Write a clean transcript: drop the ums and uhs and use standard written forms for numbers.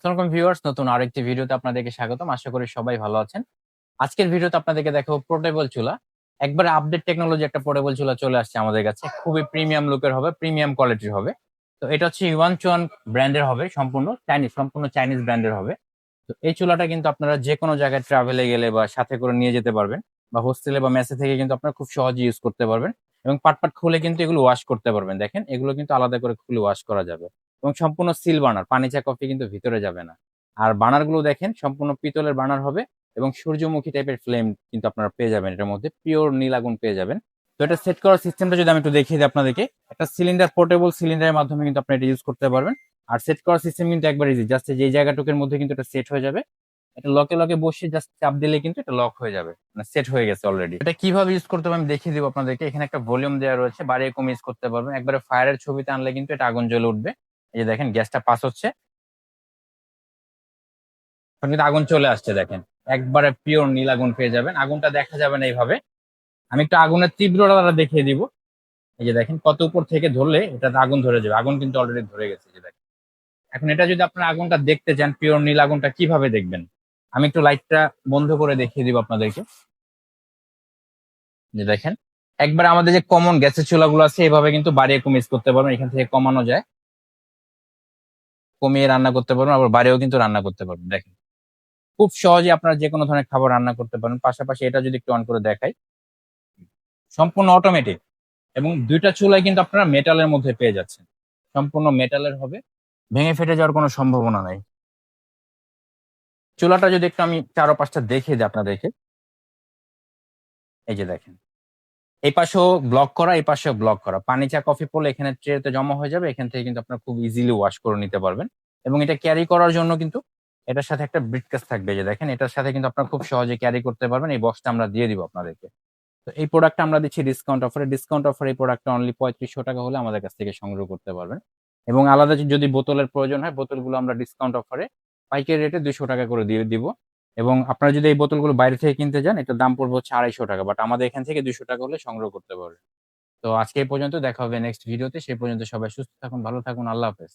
আসসালামু ভিউয়ার্স, নতুন আরেকটি ভিডিওতে আপনাদেরকে স্বাগতম। আশা করি সবাই ভালো আছেন। আজকের ভিডিওতে আপনাদেরকে দেখাবো পোর্টেবল চুলা। একবারে আপডেট টেকনোলজি একটা পোর্টেবল চুলা চলে আসছে আমাদের কাছে। খুবই প্রিমিয়াম লুকের হবে, প্রিমিয়াম কোয়ালিটির হবে। তো এটা হচ্ছে ইওয়ান ব্র্যান্ডের হবে, সম্পূর্ণ চাইনিজ ব্র্যান্ডের হবে। তো এই চুলাটা কিন্তু আপনারা যে কোনো জায়গায় ট্রাভেলে গেলে বা সাথে করে নিয়ে যেতে পারবেন, বা হোস্টেলে বা মেসে থেকে কিন্তু আপনারা খুব সহজে ইউজ করতে পারবেন। এবং পাট পাট খুলে কিন্তু এগুলো ওয়াশ করতে পারবেন। দেখেন, এগুলো কিন্তু আলাদা করে খুলে ওয়াশ করা যাবে। এবং সম্পূর্ণ সিল বার্নার, পানি চা কফি কিন্তু ভিতরে যাবে না। আর বার্নার গুলো দেখেন, সম্পূর্ণ পিতলের বার্নার হবে। এবং সূর্যমুখী টাইপের ফ্লেম কিন্তু আপনারা পেয়ে যাবেন, এটার মধ্যে পিওর নীল আগুন পেয়ে যাবেন। তো এটা সেট করার সিস্টেমটা যদি আমি একটু দেখিয়ে দিই আপনাদেরকে, একটা সিলিন্ডার, পোর্টেবল সিলিন্ডারের মাধ্যমে কিন্তু আপনি এটা ইউজ করতে পারবেন। আর সেট করার সিস্টেম কিন্তু একবার ইজি, জাস্ট যেই জায়গাটুকের মধ্যে কিন্তু এটা সেট হয়ে যাবে। এটা লকে লকে বসে জাস্ট চাপ দিলে কিন্তু এটা লক হয়ে যাবে, মানে সেট হয়ে গেছে অলরেডি। এটা কিভাবে ইউজ করতে হবে আমি দেখিয়ে দিব আপনাদেরকে। এখানে একটা ভলিউম দেওয়া রয়েছে, বাড়িয়ে কমে ইউজ করতে পারবেন। একবারে ফায়ারের ছবিতে আনলে কিন্তু এটা আগুন জ্বলে উঠবে। এই যে দেখেন, গ্যাসটা পাস হচ্ছে, এখন কিন্তু আগুন চলে আসছে। দেখেন, একবারে পিওর নীল আগুন পেয়ে যাবেন। আগুনটা দেখা যাবে না এইভাবে। আমি একটু আগুনের তীব্রতা দেখিয়ে দিব। এই যে দেখেন, কত উপর থেকে ধরলে এটাতে আগুন ধরে যাবে। আগুন কিন্তু অলরেডি ধরে গেছে, এই যে দেখেন। এখন এটা যদি আপনার আগুনটা দেখতে চান, পিওর নীল আগুনটা কিভাবে দেখবেন, আমি একটু লাইটটা বন্ধ করে দেখিয়ে দিব আপনাদেরকে। যে দেখেন, একবার আমাদের যে কমন গ্যাসের চুলাগুলো আছে, এভাবে কিন্তু বাড়িয়ে কমিয়ে use করতে পারবেন। এখান থেকে কমানো যায়, কমিয়ে রান্না করতে পারবেন, আবার বাড়িয়েও কিন্তু রান্না করতে পারবেন। দেখেন, খুব সহজে আপনারা যে কোনো ধরনের খাবার রান্না করতে পারেন। পাশাপাশি এটা যদি একটু অন করে দেখাই, সম্পূর্ণ অটোমেটিক। এবং দুইটা চুলাই কিন্তু আপনারা মেটালের মধ্যে পেয়ে যাচ্ছেন, সম্পূর্ণ মেটালের হবে। ভেঙে ফেটে যাওয়ার কোনো সম্ভাবনা নাই। চুলাটা যদি একটু আমি চারো পাঁচটা দেখিয়ে দিই আপনাদেরকে। এই যে দেখেন, এই পাশেও ব্লক করা, এই পাশেও ব্লক করা। পানি চা কফি পড়লে এখানে ট্রেতে জমা হয়ে যাবে, এখান থেকে কিন্তু আপনারা খুব ইজিলি ওয়াশ করে নিতে পারবেন। এবং এটা ক্যারি করার জন্য কিন্তু এটার সাথে একটা ব্রিফকেস থাকবে। এই যে দেখেন, এটার সাথে কিন্তু আপনারা খুব সহজে ক্যারি করতে পারবেন। এই বক্সটা আমরা দিয়ে দিব আপনাদেরকে। তো এই প্রোডাক্টটা আমরা দিচ্ছি ডিসকাউন্ট অফারে। এই প্রোডাক্টটা অনলি 3500 টাকা হলে আমাদের কাছ থেকে সংগ্রহ করতে পারবেন। এবং আলাদা যদি বোতলের প্রয়োজন হয়, বোতলগুলো আমরা ডিসকাউন্ট অফারে পাইকারি রেটে 200 টাকা করে দিয়ে দিব। এবং আপনারা যদি এই বোতলগুলো বাইরে থেকে কিনতে যান, এটার দাম পড়বে হচ্ছে 250 টাকা, বাট আমাদের এখান থেকে 200 টাকা হলে সংগ্রহ করতে পারবেন। তো আজকে এই পর্যন্ত, দেখা হবে নেক্সট ভিডিওতে। সেই পর্যন্ত সবাই সুস্থ থাকুন, ভালো থাকুন, আল্লাহ হাফেজ।